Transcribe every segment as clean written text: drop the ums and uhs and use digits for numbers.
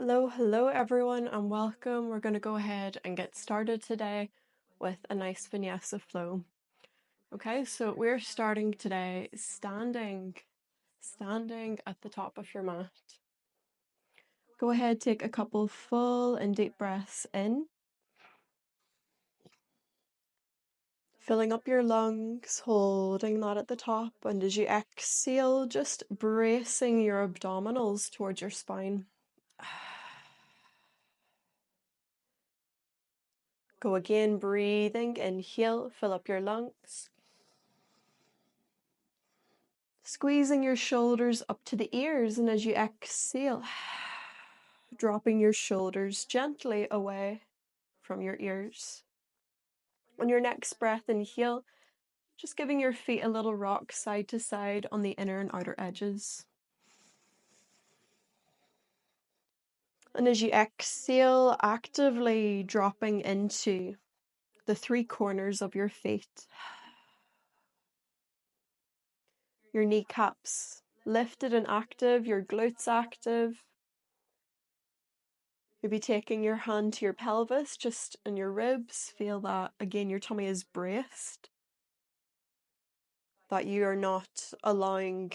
Hello everyone, and welcome. We're going to go ahead and get started today with a nice vinyasa flow. Okay, so we're starting today standing at the top of your mat. Go ahead, take a couple full and deep breaths in, filling up your lungs, holding that at the top, and as you exhale, just bracing your abdominals towards your spine. Go again, breathing, inhale, fill up your lungs. Squeezing your shoulders up to the ears, and as you exhale, dropping your shoulders gently away from your ears. On your next breath, inhale, just giving your feet a little rock side to side on the inner and outer edges. And as you exhale, actively dropping into the three corners of your feet. Your kneecaps lifted and active, your glutes active. Maybe taking your hand to your pelvis, just in your ribs. Feel that, again, your tummy is braced. That you are not allowing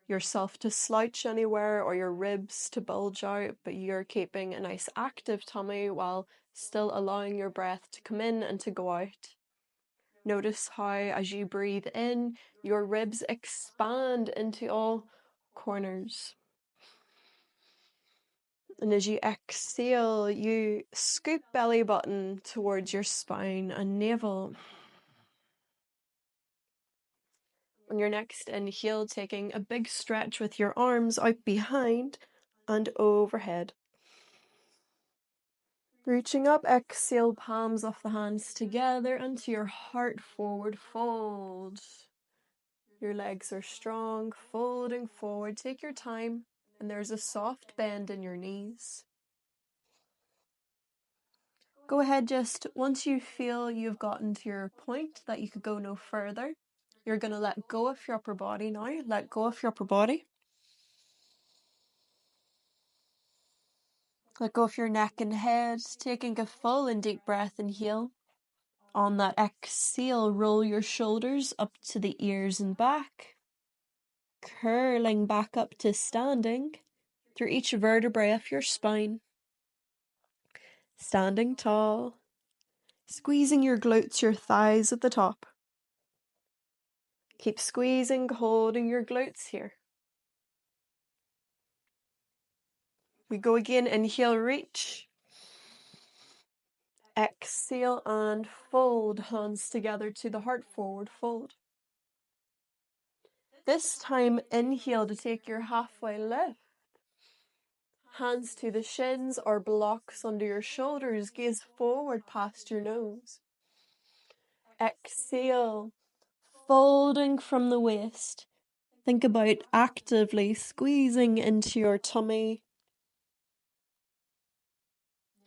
yourself to slouch anywhere or your ribs to bulge out, but you're keeping a nice active tummy while still allowing your breath to come in and to go out. Notice how, as you breathe in, your ribs expand into all corners. And as you exhale, you scoop belly button towards your spine and navel. On your next inhale, taking a big stretch with your arms out behind and overhead. Reaching up, exhale, palms off the hands together into your heart forward fold. Your legs are strong, folding forward. Take your time, and there's a soft bend in your knees. Go ahead, just once you feel you've gotten to your point that you could go no further, you're going to let go of your upper body now. Let go of your upper body. Let go of your neck and head, taking a full and deep breath. Inhale. On that exhale, roll your shoulders up to the ears and back, curling back up to standing through each vertebrae of your spine. Standing tall, squeezing your glutes, your thighs at the top. Keep squeezing, holding your glutes here. We go again, inhale, reach. Exhale and fold, hands together to the heart forward fold. This time, inhale to take your halfway lift. Hands to the shins or blocks under your shoulders, gaze forward past your nose. Exhale, folding from the waist. Think about actively squeezing into your tummy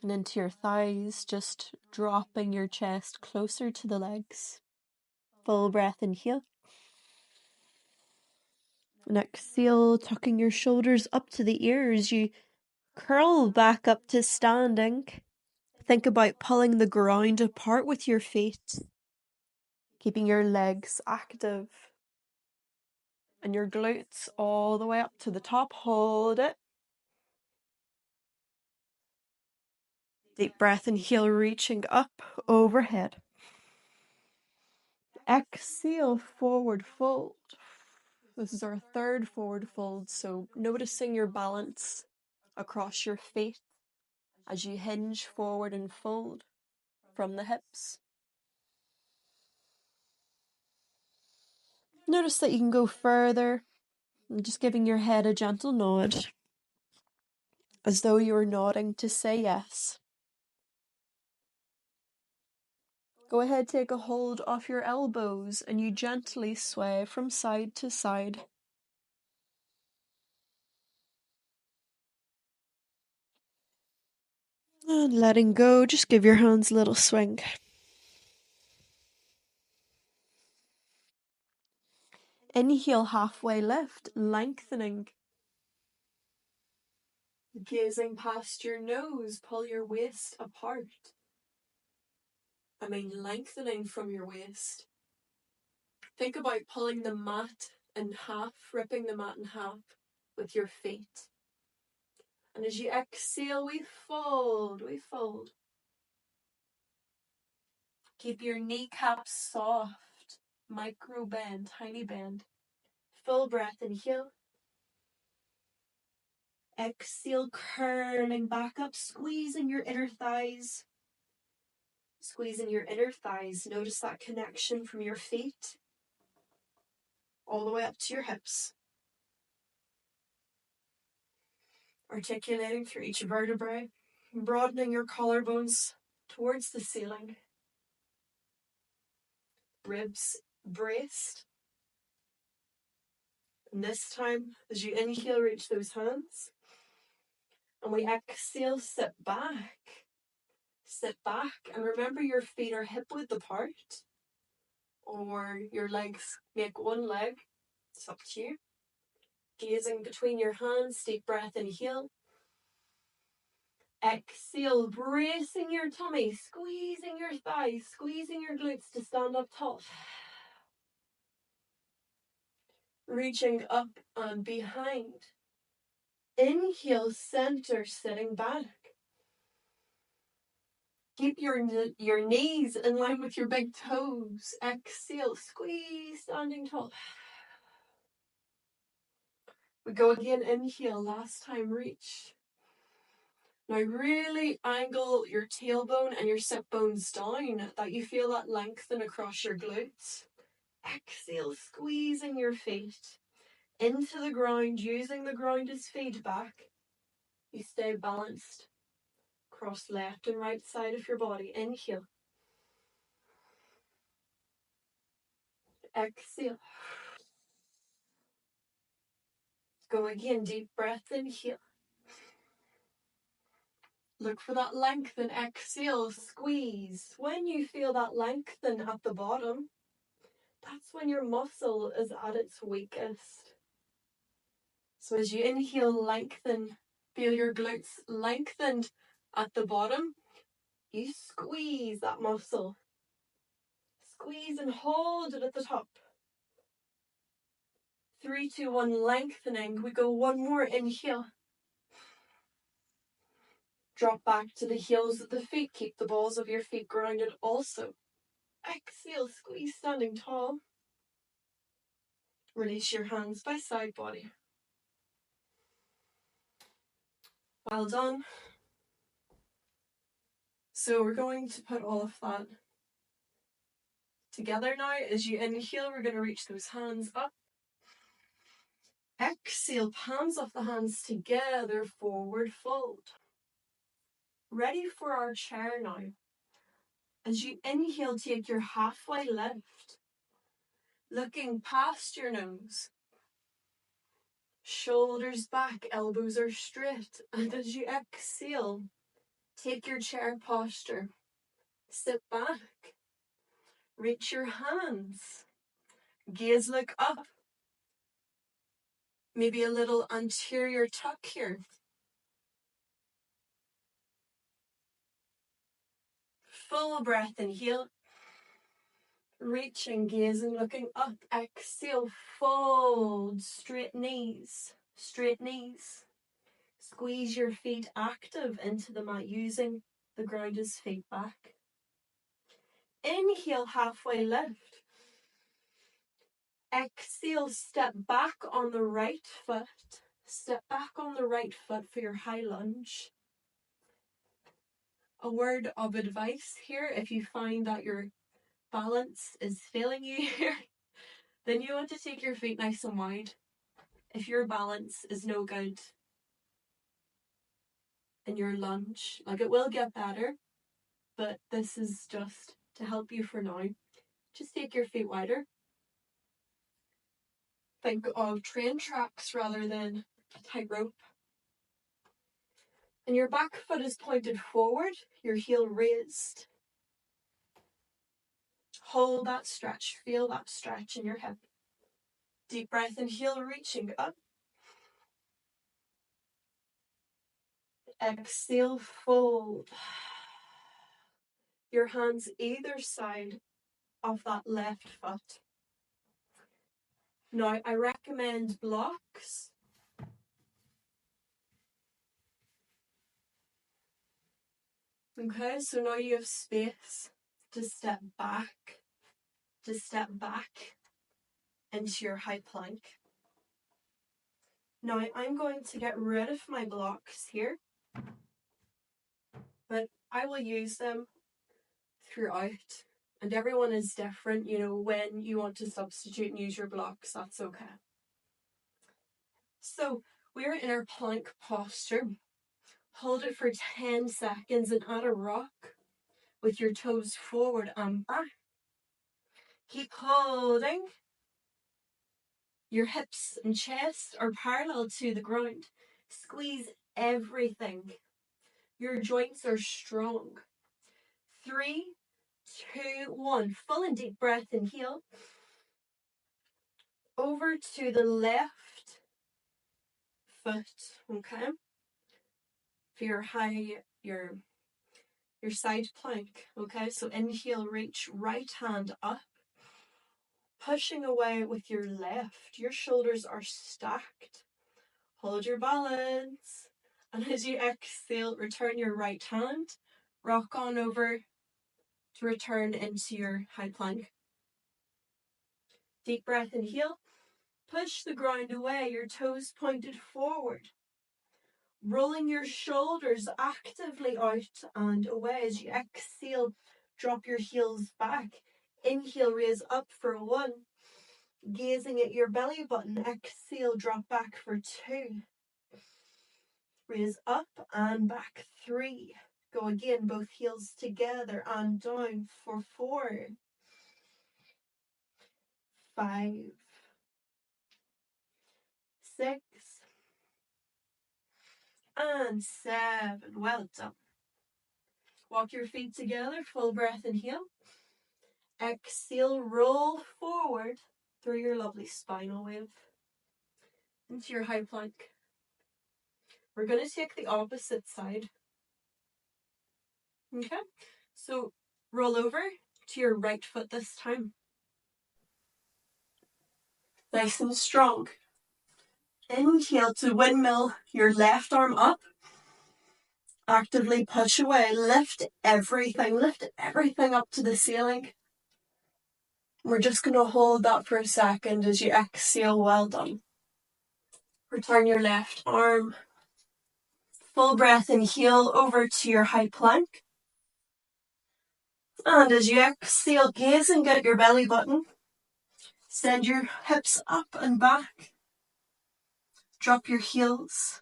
and into your thighs, just dropping your chest closer to the legs. Full breath, inhale. And exhale, tucking your shoulders up to the ears. You curl back up to standing. Think about pulling the ground apart with your feet, keeping your legs active and your glutes all the way up to the top. Hold it. Deep breath, inhale, reaching up overhead. Exhale, forward fold. This is our third forward fold, so noticing your balance across your feet as you hinge forward and fold from the hips. Notice that you can go further and just giving your head a gentle nod as though you were nodding to say yes. Go ahead, take a hold of your elbows and you gently sway from side to side. And letting go, just give your hands a little swing. Inhale, halfway lift, lengthening. Gazing past your nose, pull your waist apart. Lengthening from your waist. Think about pulling the mat in half, ripping the mat in half with your feet. And as you exhale, we fold, Keep your kneecaps soft, micro bend, tiny bend. Full breath, inhale. Exhale, curling back up, squeezing your inner thighs. Squeezing your inner thighs. Notice that connection from your feet all the way up to your hips. Articulating through each vertebrae, broadening your collarbones towards the ceiling. Ribs braced. And this time, as you inhale, reach those hands. And we exhale, sit back. Sit back and remember your feet are hip-width apart. Or your legs make one leg. It's up to you. Gazing between your hands, deep breath, inhale. Exhale, bracing your tummy, squeezing your thighs, squeezing your glutes to stand up tall. Reaching up and behind. Inhale, center, sitting back. Keep your knees in line with your big toes. Exhale, squeeze, standing tall. We go again, inhale, last time, reach. Now really angle your tailbone and your sit bones down, that you feel that lengthen across your glutes. Exhale, squeezing your feet into the ground, using the ground as feedback. You stay balanced across left and right side of your body. Inhale. Exhale. Go again, deep breath, inhale. Look for that lengthen, exhale, squeeze. When you feel that lengthen at the bottom, that's when your muscle is at its weakest. So as you inhale, lengthen, feel your glutes lengthened at the bottom, you squeeze that muscle. Squeeze and hold it at the top. 3, 2, 1, lengthening. We go one more, inhale. Drop back to the heels of the feet. Keep the balls of your feet grounded also. Exhale, squeeze, standing tall. Release your hands by side body. Well done. So we're going to put all of that together now. As you inhale, we're going to reach those hands up. Exhale, palms of the hands together, forward fold. Ready for our chair now. As you inhale, take your halfway lift. Looking past your nose. Shoulders back, elbows are straight. And as you exhale, take your chair posture. Sit back. Reach your hands. Gaze look up. Maybe a little anterior tuck here. Full breath, inhale. Reaching, gazing, looking up. Exhale, fold. Straight knees. Straight knees. Squeeze your feet active into the mat, using the ground as feedback. Inhale, halfway lift. Exhale, step back on the right foot. Step back on the right foot for your high lunge. A word of advice here, if you find that your balance is failing you here, then you want to take your feet nice and wide. If your balance is no good in your lunge, like it will get better, but this is just to help you for now. Just take your feet wider. Think of train tracks rather than a tightrope. And your back foot is pointed forward, your heel raised. Hold that stretch, feel that stretch in your hip. Deep breath, inhale, reaching up. Exhale, fold your hands either side of that left foot. Now, I recommend blocks. Okay, so now you have space to step back into your high plank. Now, I'm going to get rid of my blocks here, but I will use them throughout. And everyone is different, you know, when you want to substitute and use your blocks, that's okay. So, we're in our plank posture. Hold it for 10 seconds and add a rock with your toes forward and back. Keep holding. Your hips and chest are parallel to the ground. Squeeze everything. Your joints are strong. 3, 2, 1. Full and deep breath, inhale. Over to the left foot, okay? For your side plank, okay? So inhale, reach right hand up. Pushing away with your left. Your shoulders are stacked. Hold your balance. And as you exhale, return your right hand. Rock on over to return into your high plank. Deep breath, inhale. Push the ground away, your toes pointed forward. Rolling your shoulders actively out and away. As you exhale, drop your heels back. Inhale, raise up for 1. Gazing at your belly button. Exhale, drop back for 2. Raise up and back 3. Go again, both heels together and down for 4. 5. 6. And 7. Well done. Walk your feet together, full breath, inhale. Exhale, roll forward through your lovely spinal wave into your high plank. We're going to take the opposite side. Okay, so roll over to your right foot this time. Nice and strong. Inhale to windmill your left arm up. Actively push away. Lift everything up to the ceiling. We're just going to hold that for a second as you exhale. Well done. Return your left arm. Full breath, inhale over to your high plank. And as you exhale, gazing at your belly button. Send your hips up and back. Drop your heels.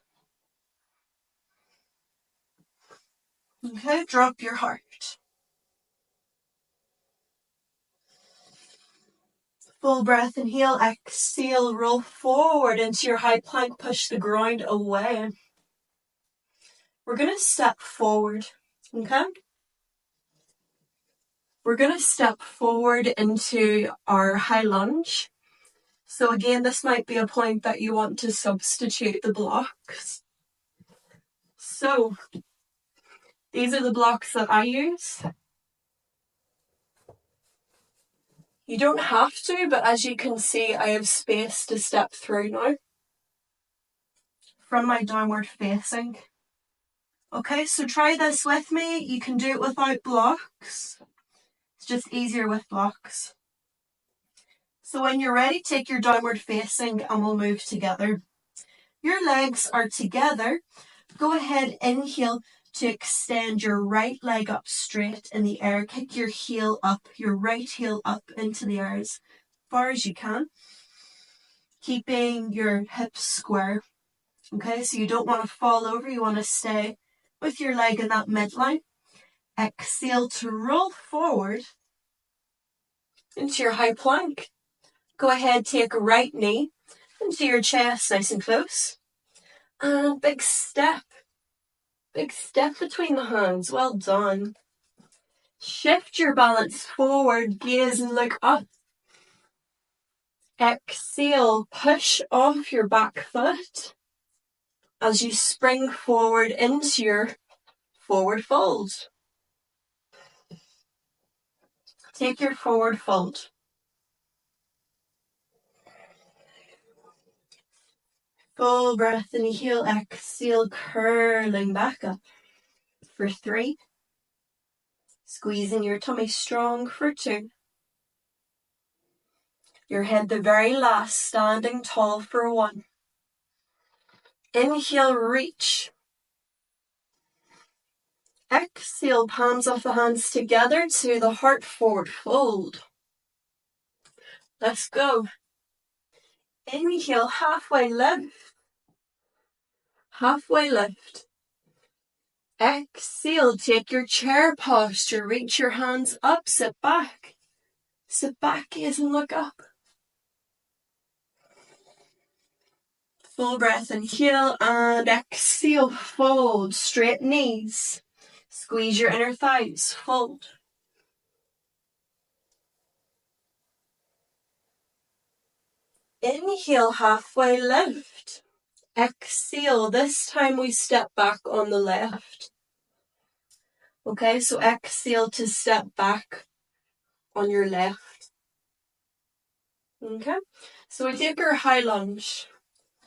Okay, drop your heart. Full breath, inhale, exhale, roll forward into your high plank, push the ground away. We're going to step forward, okay? We're going to step forward into our high lunge. So again, this might be a point that you want to substitute the blocks. So these are the blocks that I use. You don't have to, but as you can see, I have space to step through now from my downward facing. Okay, so try this with me. You can do it without blocks. It's just easier with blocks. So when you're ready, take your downward facing and we'll move together. Your legs are together. Go ahead, inhale to extend your right leg up straight in the air. Kick your heel up, your right heel up into the air as far as you can. Keeping your hips square. Okay, so you don't want to fall over. You want to stay with your leg in that midline. Exhale to roll forward into your high plank. Go ahead, take a right knee into your chest, nice and close. And big step. Big step between the hands. Well done. Shift your balance forward, gaze and look up. Exhale, push off your back foot. as you spring forward into your forward fold. Take your forward fold. Full breath, inhale, exhale, curling back up for 3. Squeezing your tummy strong for 2. Your head the very last, standing tall for 1. Inhale, reach. Exhale, palms of the hands together to the heart forward fold. Let's go. Inhale, halfway lift. Halfway lift. Exhale, take your chair posture. Reach your hands up, sit back. Sit back, gaze and look up. Full breath, inhale and exhale, fold. Straight knees. Squeeze your inner thighs, fold. Inhale, halfway lift. Exhale, this time we step back on the left. Okay, so exhale to step back on your left. Okay, so we take our high lunge.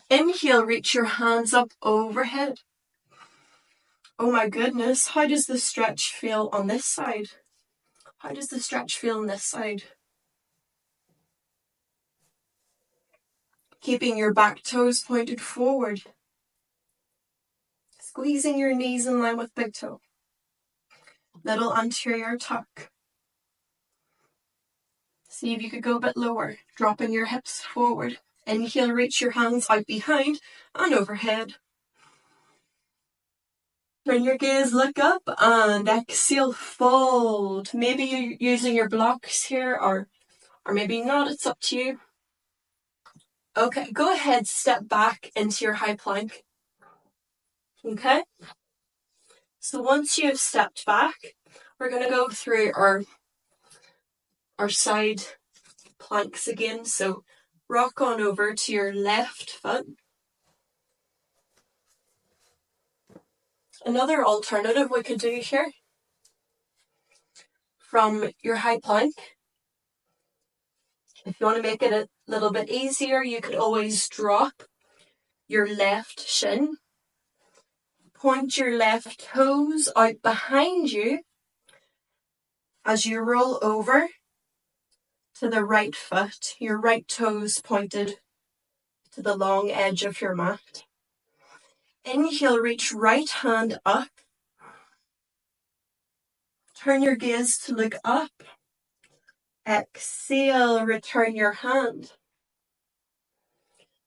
Inhale, reach your hands up overhead. Oh my goodness, how does the stretch feel on this side? How does the stretch feel on this side? Keeping your back toes pointed forward. Squeezing your knees in line with big toe. Little anterior tuck. See if you could go a bit lower, dropping your hips forward. Inhale, reach your hands out behind and overhead. Turn your gaze, look up, and exhale, fold. Maybe you're using your blocks here, or maybe not, it's up to you. Okay, go ahead, step back into your high plank. Okay? So once you've stepped back, we're going to go through our side planks again. So rock on over to your left foot. Another alternative we could do here, from your high plank, if you want to make it a little bit easier, you could always drop your left shin, point your left toes out behind you as you roll over to the right foot, your right toes pointed to the long edge of your mat. Inhale, reach right hand up. Turn your gaze to look up. Exhale, return your hand.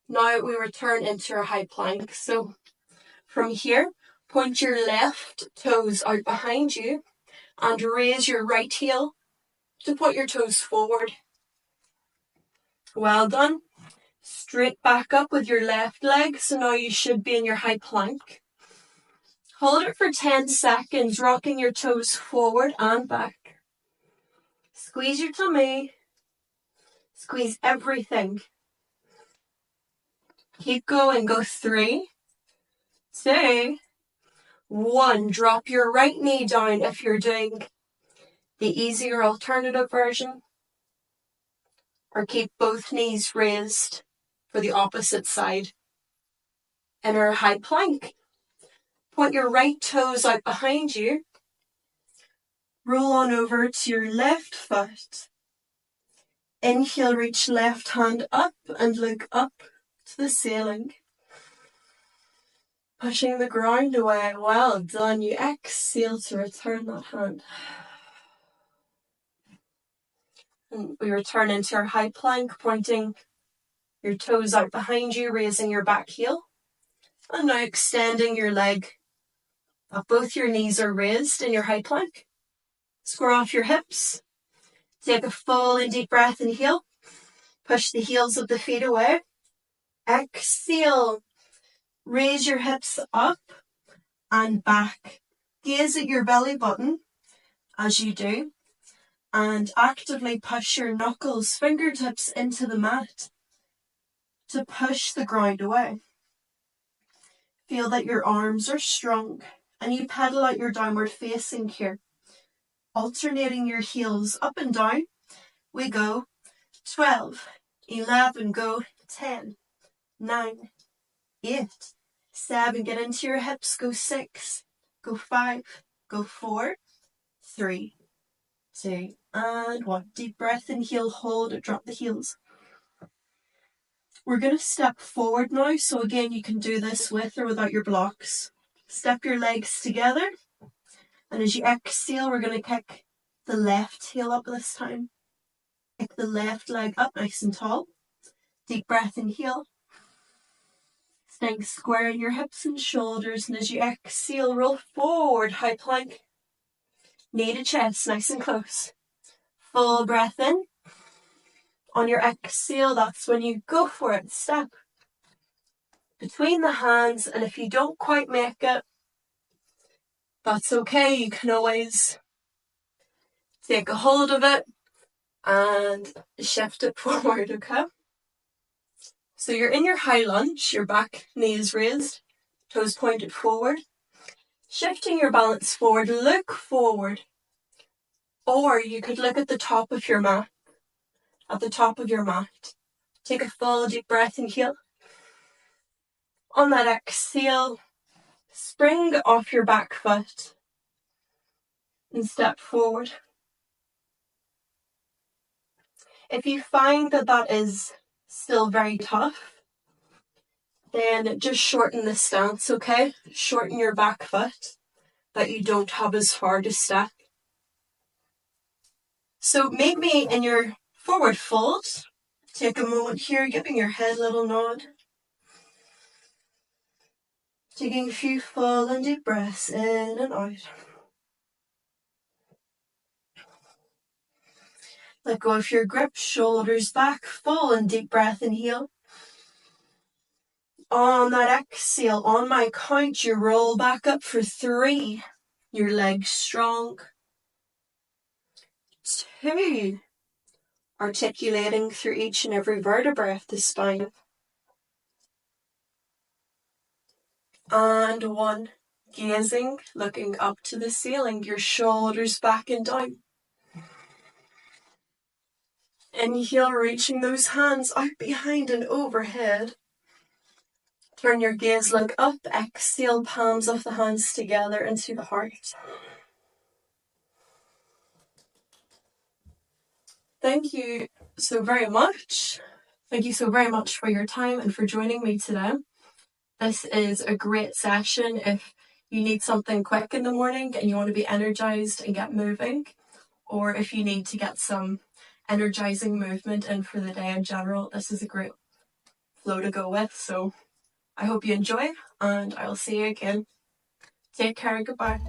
Now we return into our high plank. So from here, point your left toes out behind you and raise your right heel to put your toes forward. Well done. Straight back up with your left leg. So now you should be in your high plank. Hold it for 10 seconds, rocking your toes forward and back. Squeeze your tummy. Squeeze everything. Keep going. Go 3, 2, 1. Drop your right knee down if you're doing the easier alternative version. Or keep both knees raised for the opposite side. In our high plank, point your right toes out behind you. Roll on over to your left foot. Inhale, reach left hand up and look up to the ceiling. Pushing the ground away. Well done. You exhale to return that hand. And we return into our high plank, pointing your toes out behind you, raising your back heel. And now extending your leg up. Both your knees are raised in your high plank. Square off your hips. Take a full and deep breath, inhale. Push the heels of the feet away. Exhale. Raise your hips up and back. Gaze at your belly button as you do. And actively push your knuckles, fingertips into the mat to push the ground away. Feel that your arms are strong and you pedal out your downward facing here, alternating your heels up and down. We go 12, 11, go 10, 9, 8, 7, get into your hips, go 6, go 5, go 4, 3, 2, and 1. Deep breath in, heel hold, drop the heels. We're going to step forward now, so again you can do this with or without your blocks. Step your legs together, and as you exhale we're going to kick the left heel up this time. Kick the left leg up nice and tall. Deep breath in, heel. Staying square in your hips and shoulders, and as you exhale, roll forward, high plank. Knee to chest, nice and close. Full breath in. On your exhale, that's when you go for it. Step between the hands, and if you don't quite make it, that's okay. You can always take a hold of it and shift it forward, okay? So you're in your high lunge, your back knee is raised, toes pointed forward. Shifting your balance forward, look forward. Or you could look at the top of your mat. At the top of your mat. Take a full deep breath and heel. On that exhale, spring off your back foot and step forward. If you find that that is still very tough, then just shorten the stance, okay? Shorten your back foot, that you don't have as far to step. So meet me in your forward fold. Take a moment here, giving your head a little nod. Taking a few full and deep breaths in and out. Let go of your grip, shoulders back, full and deep breath in, heel. On that exhale, on my count, you roll back up for 3. Your legs strong. 2. Articulating through each and every vertebra of the spine. And 1. Gazing, looking up to the ceiling, your shoulders back and down. Inhale, reaching those hands out behind and overhead. Turn your gaze, look up, exhale, palms of the hands together into the heart. Thank you so very much. Thank you so very much for your time and for joining me today. This is a great session if you need something quick in the morning and you want to be energized and get moving, or if you need to get some energizing movement in for the day in general. This is a great flow to go with. So I hope you enjoy, and I'll see you again. Take care. Goodbye.